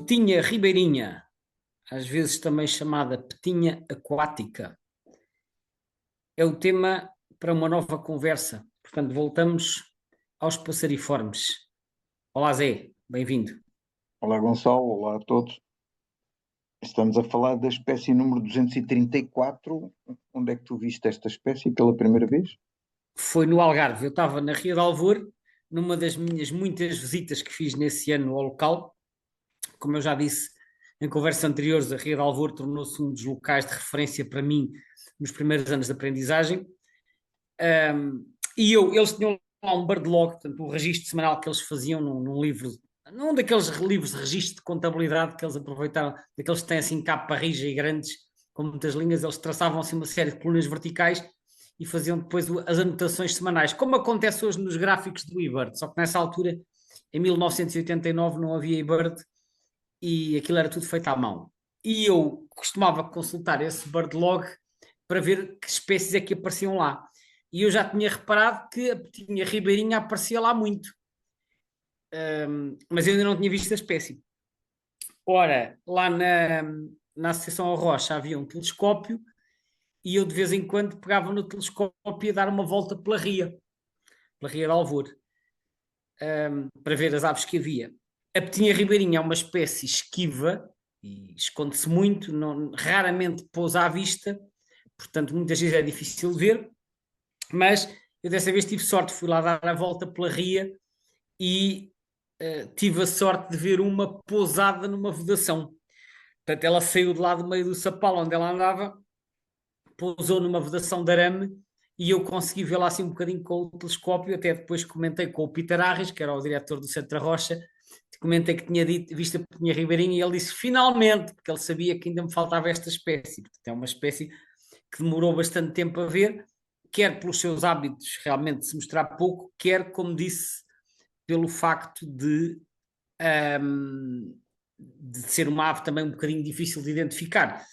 Petinha ribeirinha, às vezes também chamada petinha aquática, é o tema para uma nova conversa. Portanto, voltamos aos passariformes. Olá, Zé, bem-vindo. Olá Gonçalo, olá a todos. Estamos a falar da espécie número 234. Onde é que tu viste esta espécie pela primeira vez? Foi no Algarve, eu estava na Ria de Alvor, numa das minhas muitas visitas que fiz nesse ano ao local. Como eu já disse em conversas anteriores, a Ria de Alvor tornou-se um dos locais de referência para mim nos primeiros anos de aprendizagem. Eles tinham lá um birdlog, portanto, um registro semanal que eles faziam num livro, num daqueles livros de registro de contabilidade que eles aproveitaram, daqueles que têm assim capa rija e grandes, com muitas linhas. Eles traçavam assim uma série de colunas verticais e faziam depois as anotações semanais, como acontece hoje nos gráficos do eBird, só que nessa altura, em 1989, não havia eBird e aquilo era tudo feito à mão. E eu costumava consultar esse birdlog para ver que espécies é que apareciam lá. E eu já tinha reparado que a petinha ribeirinha aparecia lá muito, mas eu ainda não tinha visto a espécie. Ora, lá na Associação ao Rocha havia um telescópio e eu de vez em quando pegava no telescópio e ia dar uma volta pela Ria de Alvor, para ver as aves que havia. A petinha ribeirinha é uma espécie esquiva e esconde-se muito, raramente pousa à vista, portanto muitas vezes é difícil de ver, mas eu dessa vez tive sorte, fui lá dar a volta pela ria e tive a sorte de ver uma pousada numa vedação. Portanto, ela saiu de lá do meio do sapal onde ela andava, pousou numa vedação de arame e eu consegui vê-la assim um bocadinho com o telescópio. Até depois comentei com o Peter Arres, que era o diretor do Centro da Rocha, comentei que tinha visto a petinha ribeirinha e ele disse finalmente, porque ele sabia que ainda me faltava esta espécie. Portanto, é uma espécie que demorou bastante tempo a ver, quer pelos seus hábitos realmente de se mostrar pouco, quer, como disse, pelo facto de ser uma ave também um bocadinho difícil de identificar.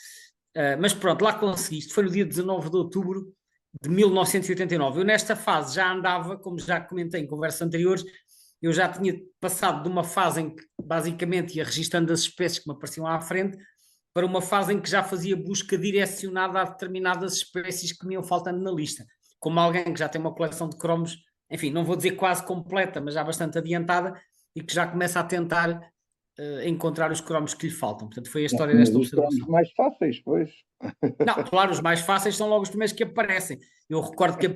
Mas pronto, lá consegui. Isto foi no dia 19 de outubro de 1989. Eu nesta fase já andava, como já comentei em conversas anteriores, eu já tinha passado de uma fase em que basicamente ia registando as espécies que me apareciam à frente para uma fase em que já fazia busca direcionada a determinadas espécies que me iam faltando na lista. Como alguém que já tem uma coleção de cromos, enfim, não vou dizer quase completa, mas já bastante adiantada, e que já começa a tentar encontrar os cromos que lhe faltam. Portanto, foi a Não história tinhas desta os cromos observação. mais fáceis, pois. Não, claro, os mais fáceis são logo os primeiros que aparecem. Eu recordo que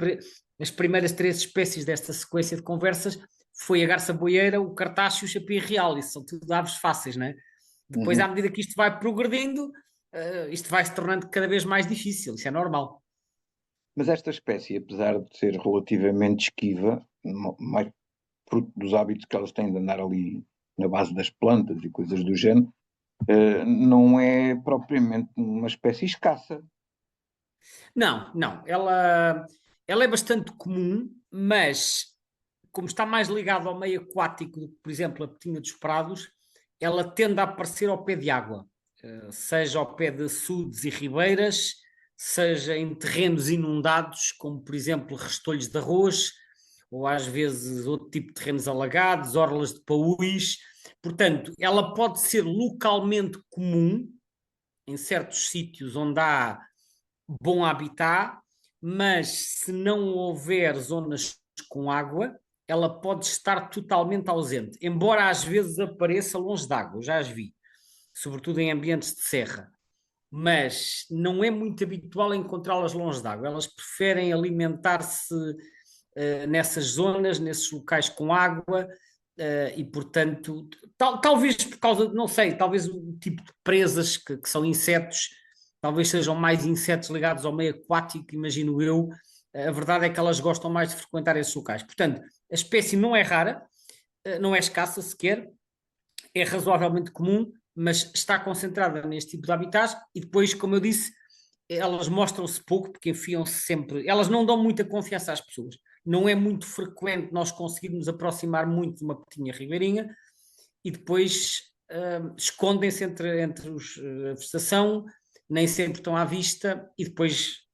as primeiras três espécies desta sequência de conversas foi a garça boieira, o cartacho e o chapim real. Isso são tudo aves fáceis, né? Depois, à Uhum. medida que isto vai progredindo, isto vai se tornando cada vez mais difícil. Isso é normal. Mas esta espécie, apesar de ser relativamente esquiva, mais fruto dos hábitos que elas têm de andar ali na base das plantas e coisas do género, não é propriamente uma espécie escassa. Não, não. Ela é bastante comum, mas como está mais ligado ao meio aquático do que, por exemplo, a petinha dos prados, ela tende a aparecer ao pé de água, seja ao pé de açudes e ribeiras, seja em terrenos inundados, como por exemplo restolhos de arroz, ou às vezes outro tipo de terrenos alagados, orlas de paúis. Portanto, ela pode ser localmente comum em certos sítios onde há bom habitat, mas se não houver zonas com água, ela pode estar totalmente ausente, embora às vezes apareça longe de água, já as vi, sobretudo em ambientes de serra, mas não é muito habitual encontrá-las longe de água. Elas preferem alimentar-se nessas zonas, nesses locais com água, e portanto, talvez por causa de, não sei, talvez o tipo de presas que são insetos, talvez sejam mais insetos ligados ao meio aquático, imagino eu. A verdade é que elas gostam mais de frequentar esses locais. Portanto, a espécie não é rara, não é escassa sequer, é razoavelmente comum, mas está concentrada neste tipo de habitats e depois, como eu disse, elas mostram-se pouco porque enfiam-se sempre, elas não dão muita confiança às pessoas. Não é muito frequente nós conseguirmos aproximar muito de uma petinha ribeirinha e depois escondem-se entre a vegetação, nem sempre estão à vista e depois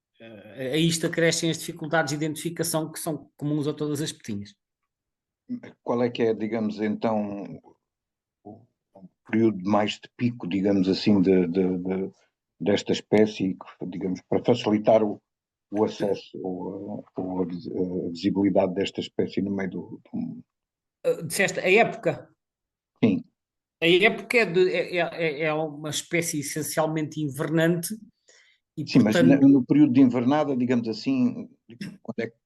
a isto acrescem as dificuldades de identificação que são comuns a todas as petinhas. Qual é que é, digamos, então, período mais de pico, digamos assim, desta espécie, digamos, para facilitar o acesso ou a visibilidade desta espécie no meio Disseste a época. Sim, A época é uma espécie essencialmente invernante e, sim, mas portanto, no período de invernada, digamos assim,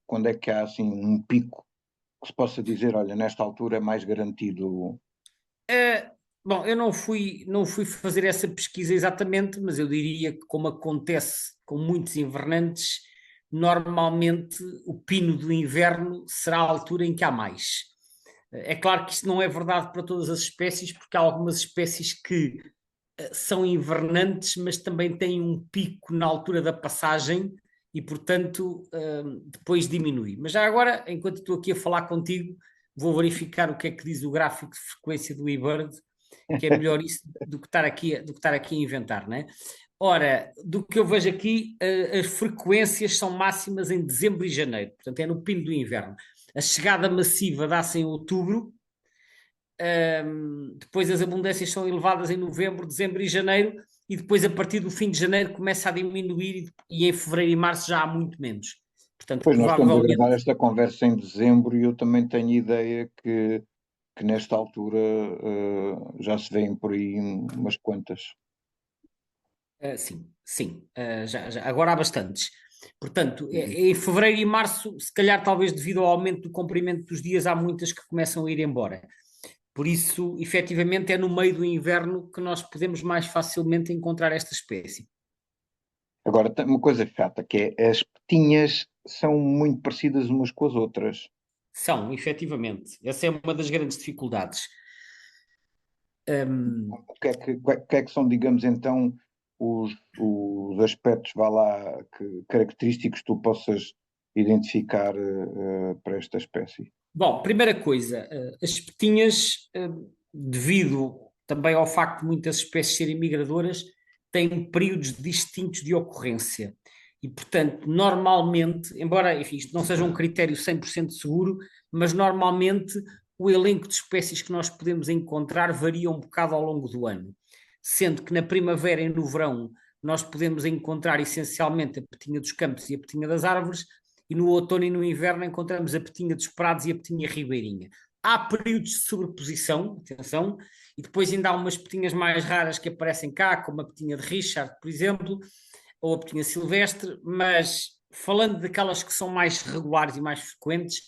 quando é que há assim um pico que se possa dizer, olha, nesta altura é mais garantido. bom, eu não fui fazer essa pesquisa exatamente, mas eu diria que, como acontece com muitos invernantes, normalmente o pino do inverno será a altura em que há mais. É claro que isso não é verdade para todas as espécies, porque há algumas espécies que são invernantes, mas também têm um pico na altura da passagem e, portanto, depois diminui. Mas já agora, enquanto estou aqui a falar contigo, vou verificar o que é que diz o gráfico de frequência do eBird, que é melhor isso do que estar aqui a inventar, não é? Ora, do que eu vejo aqui, as frequências são máximas em dezembro e janeiro, portanto é no pino do inverno. A chegada massiva dá-se em outubro, depois as abundâncias são elevadas em novembro, dezembro e janeiro, e depois a partir do fim de janeiro começa a diminuir e em fevereiro e março já há muito menos. Portanto, Pois nós estamos a provavelmente, gravar esta conversa em dezembro e eu também tenho ideia que nesta altura já se vêem por aí umas quantas. sim, sim, agora há bastantes. Portanto, em fevereiro e março, se calhar talvez devido ao aumento do comprimento dos dias, há muitas que começam a ir embora. Por isso, efetivamente, é no meio do inverno que nós podemos mais facilmente encontrar esta espécie. Agora, tem uma coisa chata que é as petinhas são muito parecidas umas com as outras. São, efetivamente. Essa é uma das grandes dificuldades. Hum, O que é que são, digamos, então, os aspectos, vá lá, característicos que tu possas identificar para esta espécie? Bom, primeira coisa, as petinhas, devido também ao facto de muitas espécies serem migradoras, têm períodos distintos de ocorrência. E, portanto, normalmente, embora enfim, isto não seja um critério 100% seguro, mas normalmente o elenco de espécies que nós podemos encontrar varia um bocado ao longo do ano. Sendo que na primavera e no verão nós podemos encontrar essencialmente a petinha dos campos e a petinha das árvores, e no outono e no inverno encontramos a petinha dos prados e a petinha ribeirinha. Há períodos de sobreposição, atenção, e depois ainda há umas petinhas mais raras que aparecem cá, como a petinha de Richard, por exemplo, ou a petinha silvestre, mas falando daquelas que são mais regulares e mais frequentes,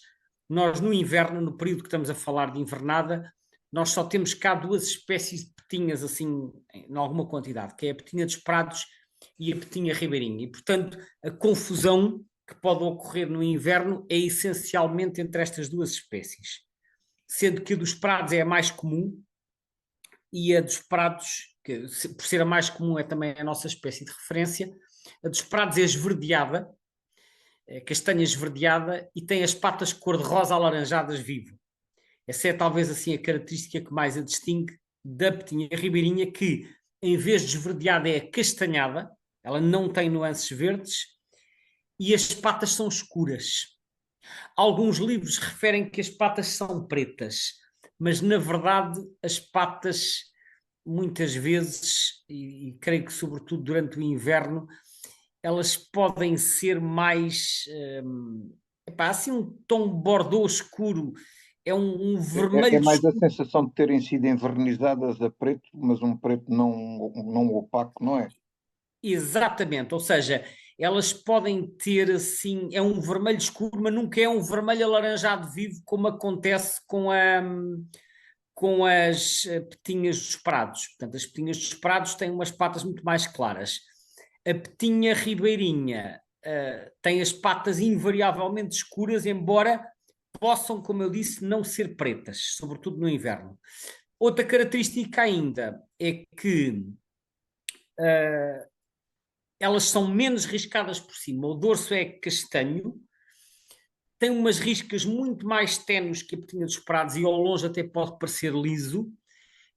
nós no inverno, no período que estamos a falar de invernada, nós só temos cá duas espécies de petinhas assim, em alguma quantidade, que é a petinha dos prados e a petinha ribeirinha. E, portanto, a confusão que pode ocorrer no inverno é essencialmente entre estas duas espécies, sendo que a dos prados é a mais comum e a dos prados, que por ser a mais comum é também a nossa espécie de referência, a dos prados é esverdeada, é castanha esverdeada e tem as patas cor-de-rosa alaranjadas vivo. Essa é talvez assim a característica que mais a distingue da petinha ribeirinha, que em vez de esverdeada é castanhada, ela não tem nuances verdes e as patas são escuras. Alguns livros referem que as patas são pretas, mas na verdade as patas muitas vezes, e creio que sobretudo durante o inverno, elas podem ser mais assim um tom bordô escuro, é um É vermelho mais a escuro. sensação de terem sido envernizadas a preto, mas um preto não opaco, não é? Exatamente, ou seja, elas podem ter assim, é um vermelho escuro, mas nunca é um vermelho alaranjado vivo, como acontece com as petinhas dos prados. Portanto, as petinhas dos prados têm umas patas muito mais claras. A petinha ribeirinha tem as patas invariavelmente escuras, embora possam, como eu disse, não ser pretas, sobretudo no inverno. Outra característica ainda é que elas são menos riscadas por cima. O dorso é castanho, tem umas riscas muito mais ténues que a petinha dos prados e ao longe até pode parecer liso,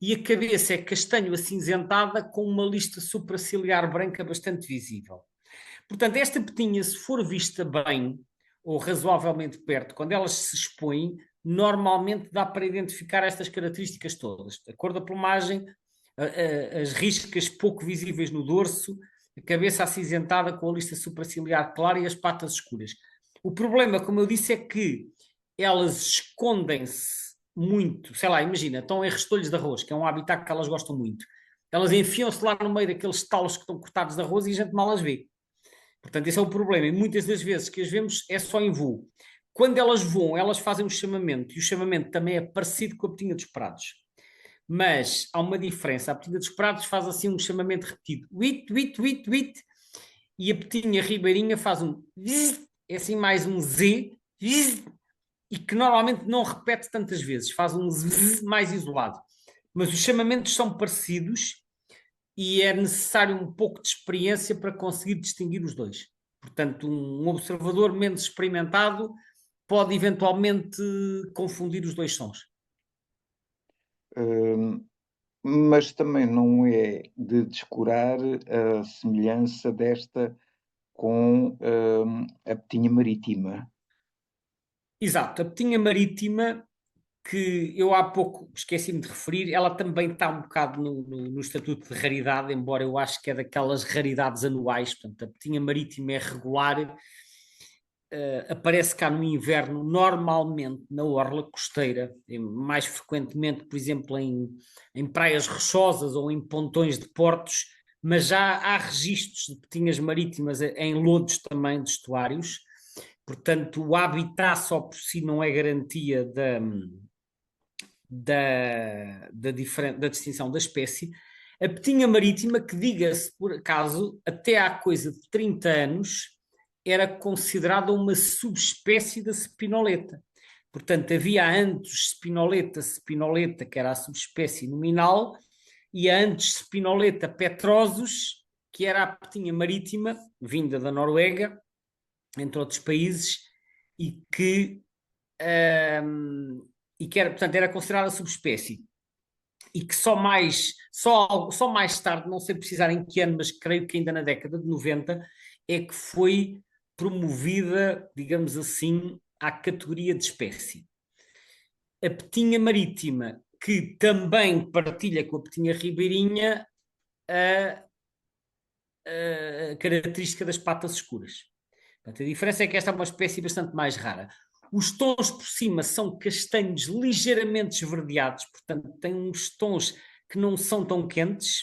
e a cabeça é castanho acinzentada com uma lista supraciliar branca bastante visível. Portanto, esta petinha, se for vista bem ou razoavelmente perto, quando elas se expõem, normalmente dá para identificar estas características todas. A cor da plumagem, as riscas pouco visíveis no dorso, a cabeça acinzentada com a lista supraciliar clara e as patas escuras. O problema, como eu disse, é que elas escondem-se muito, sei lá, imagina, estão em restolhos de arroz, que é um habitat que elas gostam muito. Elas enfiam-se lá no meio daqueles talos que estão cortados de arroz e a gente mal as vê. Portanto, esse é o problema. E muitas das vezes que as vemos é só em voo. Quando elas voam, elas fazem um chamamento, e o chamamento também é parecido com a petinha dos prados. Mas há uma diferença. A petinha dos prados faz assim um chamamento repetido. Uit, uit, uit, uit. E a petinha ribeirinha faz um zzz, é assim mais um Z, zzz, e que normalmente não repete tantas vezes. Faz um zzz mais isolado. Mas os chamamentos são parecidos e é necessário um pouco de experiência para conseguir distinguir os dois. Portanto, um observador menos experimentado pode eventualmente confundir os dois sons. Mas também não é de descurar a semelhança desta com a petinha marítima. Exato, a petinha marítima, que eu há pouco esqueci-me de referir, ela também está um bocado no estatuto de raridade, embora eu acho que é daquelas raridades anuais. Portanto, a petinha marítima é regular, aparece cá no inverno, normalmente na orla costeira, mais frequentemente, por exemplo, em praias rochosas ou em pontões de portos, mas já há registros de petinhas marítimas em lodos também de estuários. Portanto, o habitat só por si não é garantia da distinção da espécie. A petinha marítima, que diga-se por acaso, até há coisa de 30 anos, era considerada uma subespécie da spinoleta. Portanto, havia a Antus spinoleta, que era a subespécie nominal, e a Antus spinoleta petrosus, que era a petinha marítima, vinda da Noruega, entre outros países, e que, era, portanto, era considerada subespécie. E que só mais tarde, não sei precisar em que ano, mas creio que ainda na década de 90, é que foi promovida, digamos assim, à categoria de espécie. A petinha marítima, que também partilha com a petinha ribeirinha a, a característica das patas escuras. Portanto, a diferença é que esta é uma espécie bastante mais rara. Os tons por cima são castanhos ligeiramente esverdeados, portanto, têm uns tons que não são tão quentes,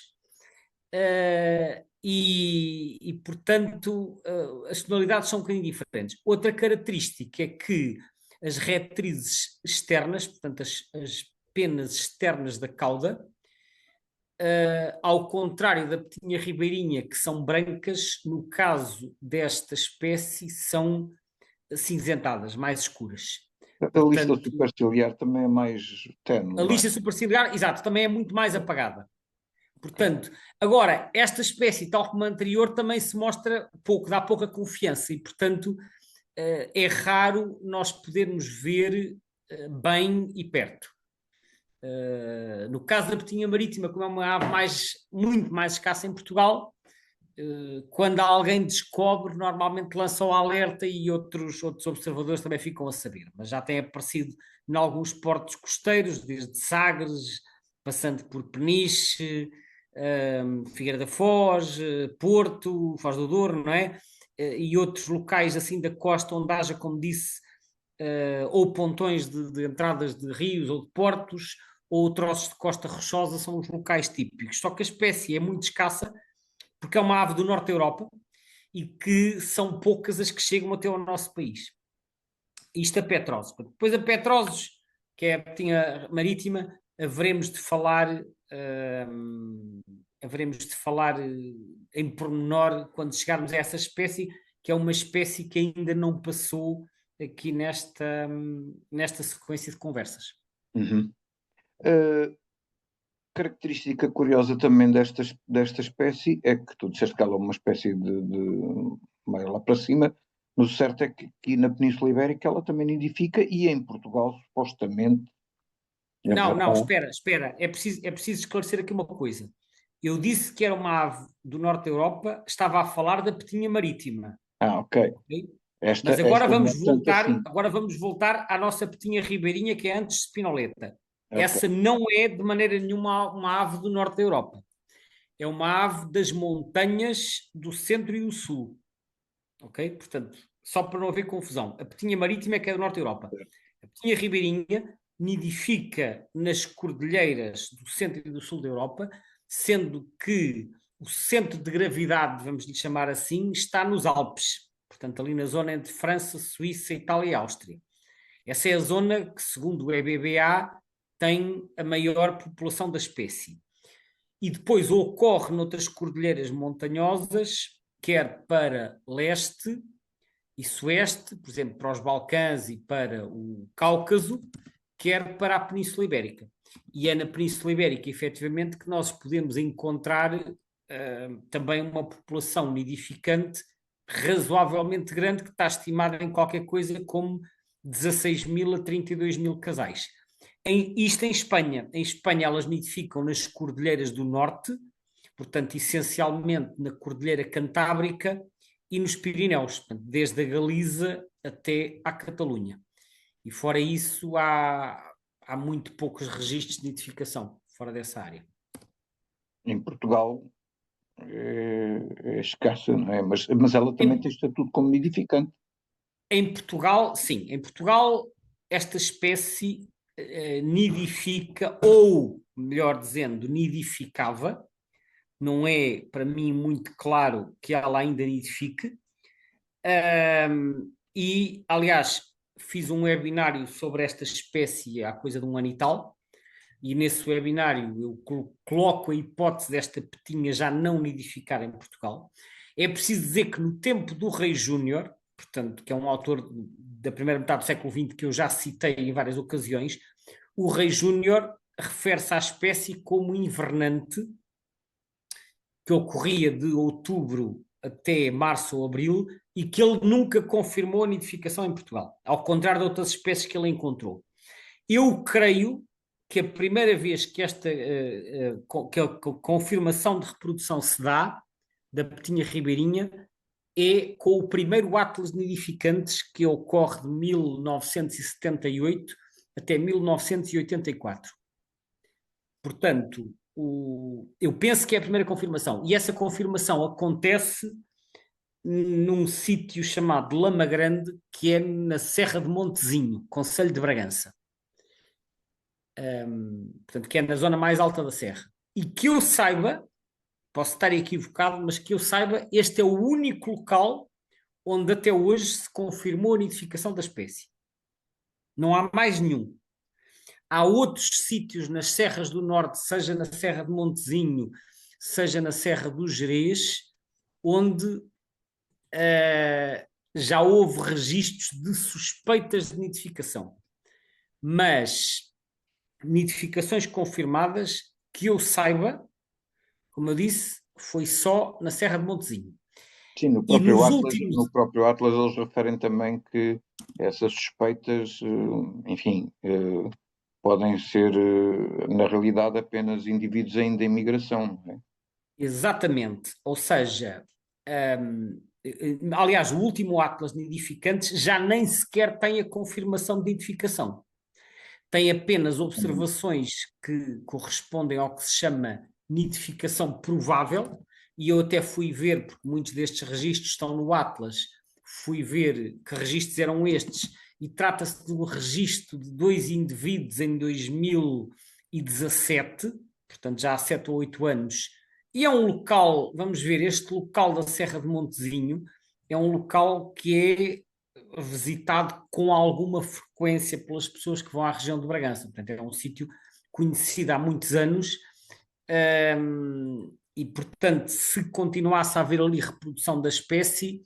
portanto, as tonalidades são um bocadinho diferentes. Outra característica é que as retrizes externas, portanto, as penas externas da cauda, ao contrário da petinha ribeirinha, que são brancas, no caso desta espécie, são cinzentadas, mais escuras. A lista Portanto, superciliar também é mais a tenue, não é? lista superciliar, exato, também é muito mais apagada. Portanto, agora, esta espécie, tal como a anterior, também se mostra pouco, dá pouca confiança e, portanto, é raro nós podermos ver bem e perto. No caso da petinha marítima, como é uma ave muito mais escassa em Portugal, quando alguém descobre, normalmente lança o alerta e outros observadores também ficam a saber. Mas já tem aparecido em alguns portos costeiros, desde Sagres, passando por Peniche, Figueira da Foz, Porto, Foz do Douro, não é? E outros locais assim da costa onde haja, como disse, ou pontões de entradas de rios ou de portos, ou troços de costa rochosa, são os locais típicos. Só que a espécie é muito escassa, porque é uma ave do norte da Europa e que são poucas as que chegam até ao nosso país. Isto a Petrosos. Depois a Petrosos, que é a petinha marítima, haveremos de falar em pormenor quando chegarmos a essa espécie, que é uma espécie que ainda não passou aqui nesta sequência de conversas. Uhum. Característica curiosa também desta espécie é que tu disseste que ela é uma espécie de mais lá para cima, mas o certo é que aqui na Península Ibérica ela também nidifica e em Portugal, supostamente, é Não, verdade. espera. É preciso esclarecer aqui uma coisa. Eu disse que era uma ave do norte da Europa, estava a falar da petinha marítima. Ah, ok. Ok? Esta, Mas esta não é tanto assim. agora vamos voltar à nossa petinha ribeirinha, que é antes de Spinoleta. Ok. Essa não é de maneira nenhuma uma ave do norte da Europa. É uma ave das montanhas do centro e do sul. Ok? Portanto, só para não haver confusão, a petinha marítima é que é do norte da Europa. A petinha ribeirinha nidifica nas cordilheiras do centro e do sul da Europa, sendo que o centro de gravidade, vamos lhe chamar assim, está nos Alpes. Portanto, ali na zona entre França, Suíça, Itália e Áustria. Essa é a zona que, segundo o EBBA, tem a maior população da espécie. E depois ocorre noutras cordilheiras montanhosas, quer para leste e sueste, por exemplo, para os Balcãs e para o Cáucaso, quer para a Península Ibérica. E é na Península Ibérica, efetivamente, que nós podemos encontrar também uma população nidificante razoavelmente grande, que está estimada em qualquer coisa como 16 mil a 32 mil casais. Isto em Espanha. Em Espanha elas nidificam nas cordilheiras do norte, portanto, essencialmente na Cordilheira Cantábrica e nos Pirineus, portanto, desde a Galiza até à Catalunha. E fora isso, há muito poucos registros de nidificação fora dessa área. Em Portugal é escassa, não é? Mas ela também tem Em, estatuto como nidificante. em Portugal, sim, em Portugal, esta espécie nidifica, ou melhor dizendo, nidificava. Não é para mim muito claro que ela ainda nidifique. E, aliás, fiz um webinário sobre esta espécie há coisa de um ano e tal, e nesse webinário eu coloco a hipótese desta petinha já não nidificar em Portugal. É preciso dizer que no tempo do Rei Júnior, portanto, que é um autor da primeira metade do século XX que eu já citei em várias ocasiões, o Rei Júnior refere-se à espécie como invernante, que ocorria de outubro até março ou abril, e que ele nunca confirmou a nidificação em Portugal, ao contrário de outras espécies que ele encontrou. Eu creio que a primeira vez que esta que a confirmação de reprodução se dá da petinha ribeirinha é com o primeiro Atlas de nidificantes, que ocorre de 1978 até 1984. Portanto, eu penso que é a primeira confirmação. E essa confirmação acontece num sítio chamado Lama Grande, que é na Serra de Montezinho, Concelho de Bragança. Portanto, que é na zona mais alta da serra. E que eu saiba, posso estar equivocado, mas que eu saiba, este é o único local onde até hoje se confirmou a nidificação da espécie. Não há mais nenhum. Há outros sítios nas serras do norte, seja na Serra de Montezinho, seja na Serra do Gerês, onde já houve registros de suspeitas de nidificação. Mas nidificações confirmadas, que eu saiba, como eu disse, foi só na Serra de Montezinho. Sim, E nos últimos. No próprio Atlas eles referem também que essas suspeitas, enfim, podem ser, na realidade, apenas indivíduos ainda em migração, não é? Exatamente. Ou seja, aliás, o último Atlas de nidificantes já nem sequer tem a confirmação de nidificação. Tem apenas Uhum. observações que correspondem ao que se chama nidificação provável, e eu até fui ver, porque muitos destes registros estão no Atlas, fui ver que registros eram estes, e trata-se de um registro de 2 indivíduos em 2017, portanto já há 7 ou 8 anos, e é um local, vamos ver, este local da Serra de Montezinho é um local que é visitado com alguma frequência pelas pessoas que vão à região de Bragança. Portanto, é um sítio conhecido há muitos anos, e, portanto, se continuasse a haver ali reprodução da espécie,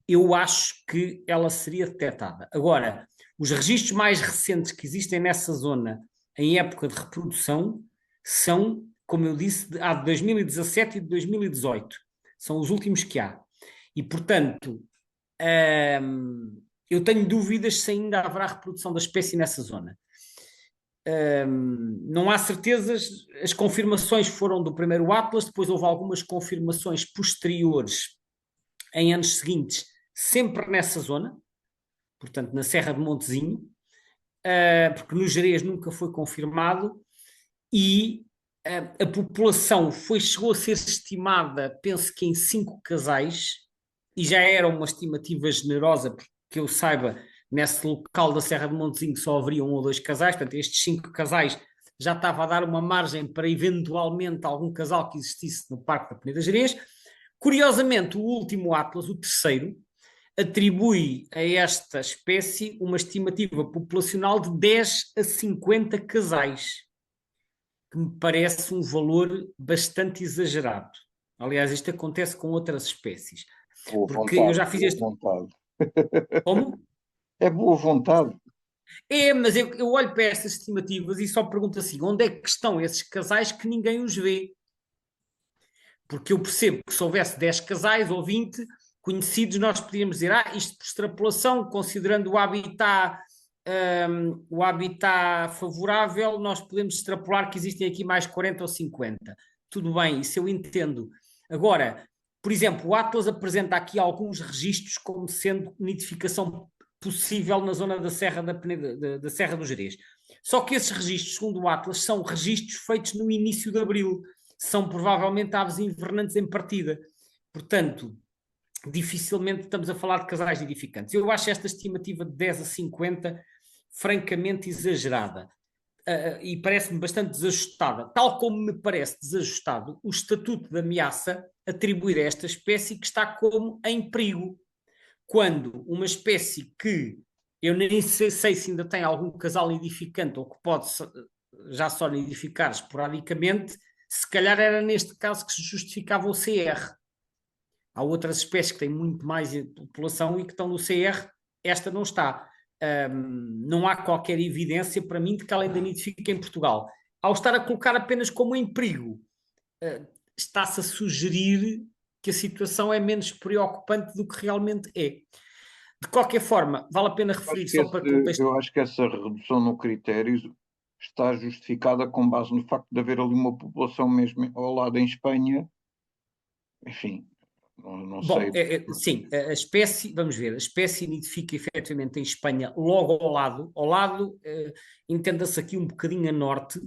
eu acho que ela seria detectada. Agora, os registros mais recentes que existem nessa zona em época de reprodução são, como eu disse, há de 2017 e de 2018. São os últimos que há. E, portanto, eu tenho dúvidas se ainda haverá reprodução da espécie nessa zona. Não há certezas, as confirmações foram do primeiro Atlas, depois houve algumas confirmações posteriores em anos seguintes, sempre nessa zona, portanto na Serra de Montezinho, porque no Gerês nunca foi confirmado, e a população chegou a ser estimada, penso que em 5 casais, e já era uma estimativa generosa, porque eu saiba, nesse local da Serra de Montezinho só haveria 1 ou 2 casais, portanto estes 5 casais já estava a dar uma margem para eventualmente algum casal que existisse no Parque da Peneda Gerês. Curiosamente, o último Atlas, o terceiro, atribui a esta espécie uma estimativa populacional de 10 a 50 casais, que me parece um valor bastante exagerado. Aliás, isto acontece com outras espécies. Boa Porque eu vontade, já fiz boa este. vontade. Como? É boa vontade. Mas eu olho para estas estimativas e só pergunto assim: onde é que estão esses casais que ninguém os vê? Porque eu percebo que se houvesse 10 casais ou 20 conhecidos, nós podíamos dizer, isto por extrapolação, considerando o habitat favorável, nós podemos extrapolar que existem aqui mais 40 ou 50. Tudo bem, isso eu entendo. Agora, por exemplo, o Atlas apresenta aqui alguns registros como sendo nidificação possível na zona da Serra, da Serra do Gerês. Só que esses registros, segundo o Atlas, são registros feitos no início de abril. São provavelmente aves invernantes em partida. Portanto, dificilmente estamos a falar de casais nidificantes. Eu acho esta estimativa de 10 a 50 francamente exagerada. E parece-me bastante desajustada, tal como me parece desajustado o estatuto de ameaça atribuir a esta espécie que está como em perigo, quando uma espécie que eu nem sei se ainda tem algum casal nidificante ou que pode já só nidificar esporadicamente, se calhar era neste caso que se justificava o CR. Há outras espécies que têm muito mais população e que estão no CR, esta não está. Não há qualquer evidência para mim de que ela ainda nidifica em Portugal. Ao estar a colocar apenas como em perigo, está-se a sugerir que a situação é menos preocupante do que realmente é. De qualquer forma, vale a pena referir só para contexto. Eu acho que essa redução no critério está justificada com base no facto de haver ali uma população mesmo ao lado em Espanha. Enfim, não sei. Bom, sim, a espécie, vamos ver, a espécie nidifica efetivamente em Espanha, logo ao lado, entenda-se aqui um bocadinho a norte,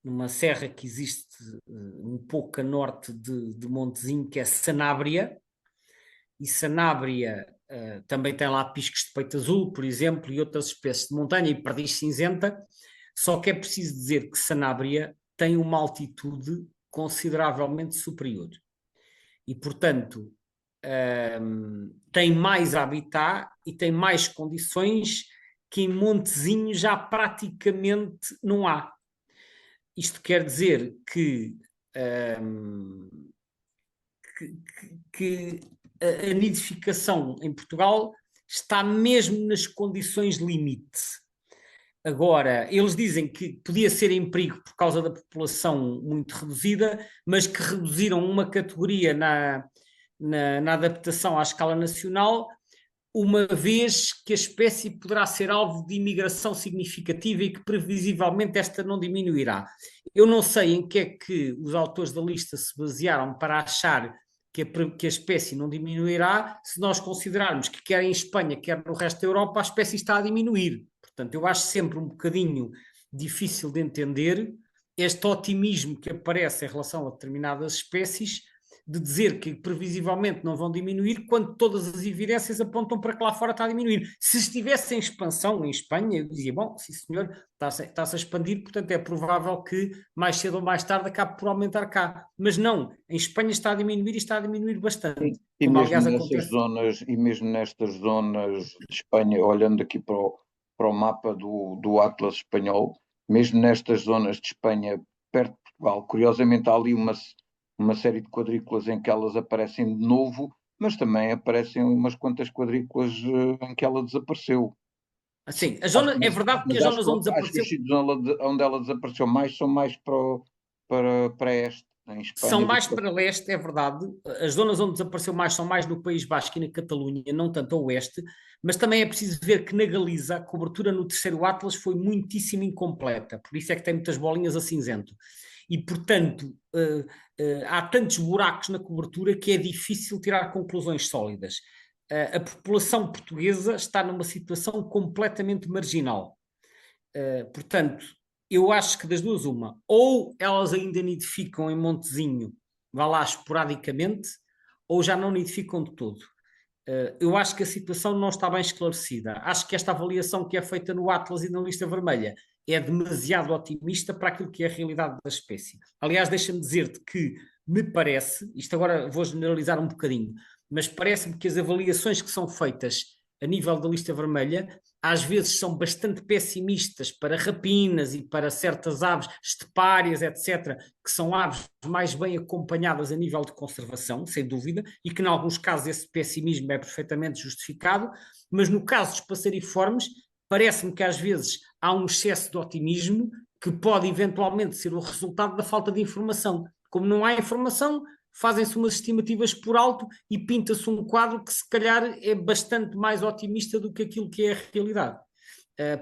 numa serra que existe um pouco a norte de Montezinho, que é Sanábria, e Sanábria também tem lá piscos de peito azul, por exemplo, e outras espécies de montanha, e perdiz cinzenta, só que é preciso dizer que Sanábria tem uma altitude consideravelmente superior. E, portanto, tem mais habitat e tem mais condições que em Montezinho já praticamente não há. Isto quer dizer que a nidificação em Portugal está mesmo nas condições limite. Agora, eles dizem que podia ser em perigo por causa da população muito reduzida, mas que reduziram uma categoria na adaptação à escala nacional, uma vez que a espécie poderá ser alvo de imigração significativa e que previsivelmente esta não diminuirá. Eu não sei em que é que os autores da lista se basearam para achar que a espécie não diminuirá, se nós considerarmos que quer em Espanha, quer no resto da Europa, a espécie está a diminuir. Portanto, eu acho sempre um bocadinho difícil de entender este otimismo que aparece em relação a determinadas espécies, de dizer que previsivelmente não vão diminuir, quando todas as evidências apontam para que lá fora está a diminuir. Se estivesse em expansão em Espanha, eu dizia, bom, sim senhor, está-se a expandir, portanto é provável que mais cedo ou mais tarde acabe por aumentar cá. Mas não, em Espanha está a diminuir e está a diminuir bastante. E Como mesmo aliás nessas acontece. zonas, e mesmo nestas zonas de Espanha, olhando aqui para o mapa do Atlas espanhol, mesmo nestas zonas de Espanha, perto de Portugal, curiosamente há ali uma série de quadrículas em que elas aparecem de novo, mas também aparecem umas quantas quadrículas em que ela desapareceu. Assim, é Mas, verdade que mas as zonas onde acho que os desapareceu sítios onde ela desapareceu mais são mais para este, em são Espanha, do mais que. para leste, é verdade. As zonas onde desapareceu mais são mais no País Basco e na Catalunha, não tanto a oeste, mas também é preciso ver que na Galiza a cobertura no terceiro Atlas foi muitíssimo incompleta, por isso é que tem muitas bolinhas a cinzento. E, portanto, há tantos buracos na cobertura que é difícil tirar conclusões sólidas. A população portuguesa está numa situação completamente marginal. Portanto, eu acho que das duas uma, ou elas ainda nidificam em Montezinho, vá lá esporadicamente, ou já não nidificam de todo. Eu acho que a situação não está bem esclarecida. Acho que esta avaliação que é feita no Atlas e na lista vermelha é demasiado otimista para aquilo que é a realidade da espécie. Aliás, deixa-me dizer-te que me parece, isto agora vou generalizar um bocadinho, mas parece-me que as avaliações que são feitas a nível da lista vermelha às vezes são bastante pessimistas para rapinas e para certas aves estepárias, etc., que são aves mais bem acompanhadas a nível de conservação, sem dúvida, e que, em alguns casos, esse pessimismo é perfeitamente justificado, mas no caso dos passeriformes, parece-me que às vezes há um excesso de otimismo que pode eventualmente ser o resultado da falta de informação. Como não há informação, fazem-se umas estimativas por alto e pinta-se um quadro que se calhar é bastante mais otimista do que aquilo que é a realidade.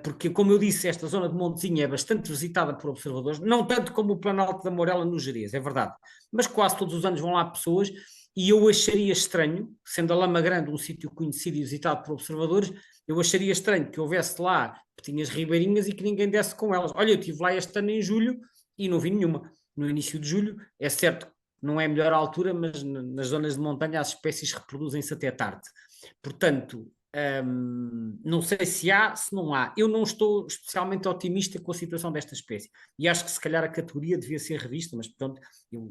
Porque, como eu disse, esta zona de Montezinho é bastante visitada por observadores, não tanto como o Planalto da Morela no Gerês, é verdade, mas quase todos os anos vão lá pessoas e eu acharia estranho, sendo a Lama Grande um sítio conhecido e visitado por observadores, eu acharia estranho que houvesse lá petinhas ribeirinhas e que ninguém desse com elas. Olha, eu estive lá este ano em julho e não vi nenhuma. No início de julho, é certo que não é a melhor altura, mas nas zonas de montanha as espécies reproduzem-se até tarde. Portanto, não sei se há, se não há. Eu não estou especialmente otimista com a situação desta espécie e acho que se calhar a categoria devia ser revista, mas pronto,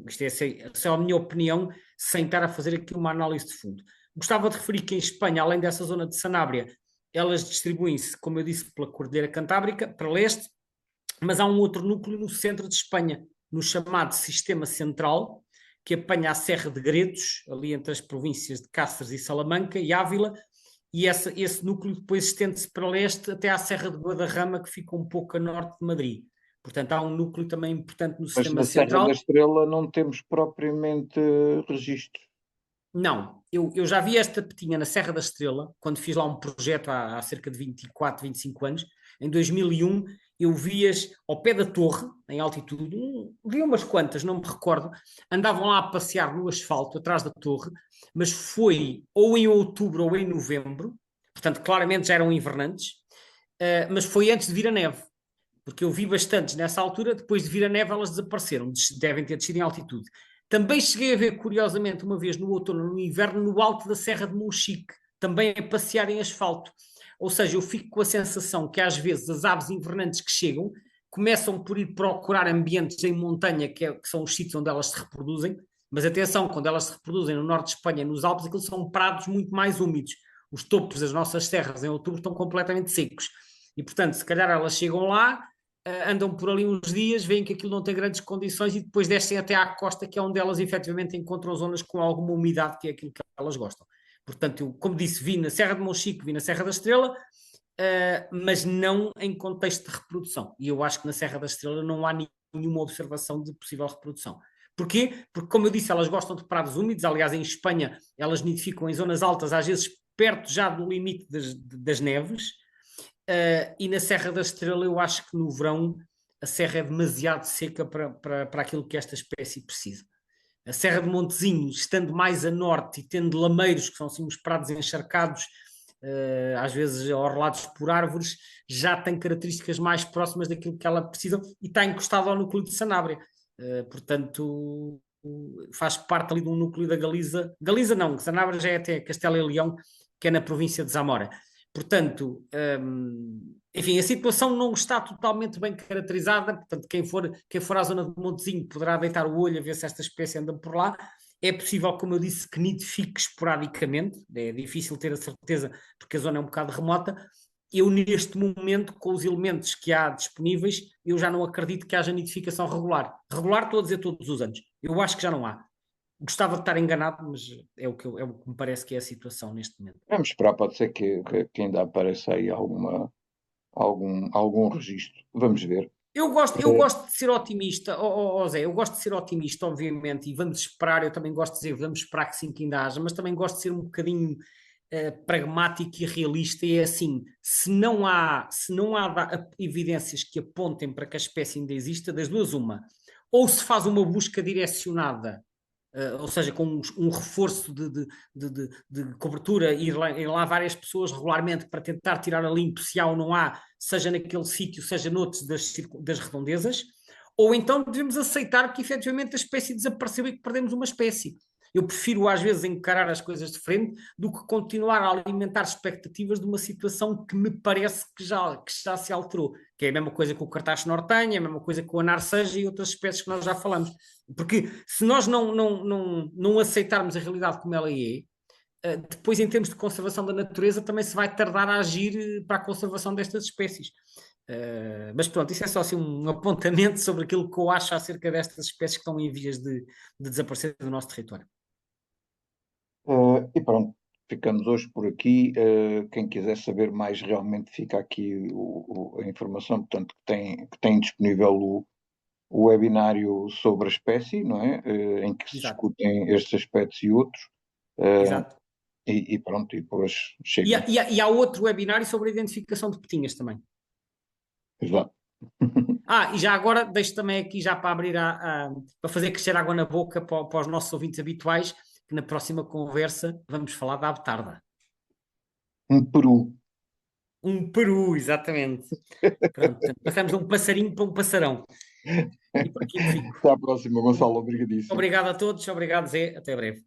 isto é a minha opinião, sem estar a fazer aqui uma análise de fundo. Gostava de referir que em Espanha, além dessa zona de Sanábria, elas distribuem-se, como eu disse, pela Cordilheira Cantábrica, para leste, mas há um outro núcleo no centro de Espanha, no chamado Sistema Central, que apanha a Serra de Gredos, ali entre as províncias de Cáceres e Salamanca e Ávila, e esse núcleo depois estende-se para leste até à Serra de Guadarrama, que fica um pouco a norte de Madrid. Portanto, há um núcleo também importante no Mas Sistema na Serra Central. da Estrela não temos propriamente registro. Não, eu já vi esta petinha na Serra da Estrela, quando fiz lá um projeto há cerca de 24, 25 anos. Em 2001, eu vi-as ao pé da torre, em altitude, vi umas quantas, não me recordo, andavam lá a passear no asfalto, atrás da torre, mas foi ou em outubro ou em novembro, portanto, claramente já eram invernantes, mas foi antes de vir a neve, porque eu vi bastantes nessa altura, depois de vir a neve elas desapareceram, devem ter descido em altitude. Também cheguei a ver, curiosamente, uma vez no outono, no inverno, no alto da Serra de Monchique, também a passear em asfalto. Ou seja, eu fico com a sensação que às vezes as aves invernantes que chegam começam por ir procurar ambientes em montanha, que são os sítios onde elas se reproduzem, mas atenção, quando elas se reproduzem no norte de Espanha, nos Alpes, aqueles são prados muito mais úmidos. Os topos das nossas serras em outubro estão completamente secos. E, portanto, se calhar elas chegam lá, andam por ali uns dias, veem que aquilo não tem grandes condições e depois descem até à costa, que é onde elas efetivamente encontram zonas com alguma umidade, que é aquilo que elas gostam. Portanto, eu, como disse, vi na Serra de Monchique, vi na Serra da Estrela, mas não em contexto de reprodução. E eu acho que na Serra da Estrela não há nenhuma observação de possível reprodução. Porquê? Porque, como eu disse, elas gostam de prados úmidos. Aliás, em Espanha, elas nidificam em zonas altas, às vezes perto já do limite das neves. E na Serra da Estrela eu acho que no verão a serra é demasiado seca para aquilo que esta espécie precisa. A Serra de Montezinho, estando mais a norte e tendo lameiros, que são assim uns prados encharcados, às vezes orlados por árvores, já tem características mais próximas daquilo que ela precisa e está encostado ao núcleo de Sanábria. Portanto, faz parte ali de um núcleo da Galiza. Galiza não, Sanábria já é até Castela e Leão, que é na província de Zamora. Portanto, enfim, a situação não está totalmente bem caracterizada, portanto, quem for à zona de Montezinho poderá deitar o olho a ver se esta espécie anda por lá. É possível, como eu disse, que nidifique esporadicamente, é difícil ter a certeza porque a zona é um bocado remota. Eu, neste momento, com os elementos que há disponíveis, eu já não acredito que haja nidificação regular. Regular, estou a dizer todos os anos. Eu acho que já não há. Gostava de estar enganado, mas é o que me parece que é a situação neste momento. Vamos esperar, pode ser que ainda apareça aí algum registro. Vamos ver. Eu gosto de ser otimista, Zé, eu gosto de ser otimista, obviamente, e vamos esperar, eu também gosto de dizer, vamos esperar que sim, que ainda haja, mas também gosto de ser um bocadinho pragmático e realista, e é assim, se não há evidências que apontem para que a espécie ainda exista, das duas uma, ou se faz uma busca direcionada ou seja, com um reforço de cobertura, ir lá várias pessoas regularmente para tentar tirar a limpo se há ou não há, seja naquele sítio, seja noutros das redondezas, ou então devemos aceitar que efetivamente a espécie desapareceu e que perdemos uma espécie. Eu prefiro às vezes encarar as coisas de frente do que continuar a alimentar expectativas de uma situação que me parece que já se alterou, que é a mesma coisa que o cartacho nortenho, é a mesma coisa que o anarceja e outras espécies que nós já falamos. Porque se nós não aceitarmos a realidade como ela é, depois em termos de conservação da natureza também se vai tardar a agir para a conservação destas espécies. Mas pronto, isso é só assim um apontamento sobre aquilo que eu acho acerca destas espécies que estão em vias de desaparecer do nosso território. E pronto, ficamos hoje por aqui. Quem quiser saber mais, realmente fica aqui a informação, portanto, que tem disponível o webinário sobre a espécie, não é? Em que se Exato, discutem estes aspectos e outros. Uh, exato. e pronto, e depois E chega. há, e há- e há outro webinário sobre a identificação de petinhas também. Exato. E já agora deixo também aqui já para abrir para fazer crescer água na boca para os nossos ouvintes habituais, que na próxima conversa vamos falar da abtarda. Um peru. Um peru, exatamente. Pronto, portanto, passamos de um passarinho para um passarão. E por aqui eu fico. Até à próxima, Gonçalo. Obrigadíssimo. Obrigado a todos, obrigado Zé, até breve.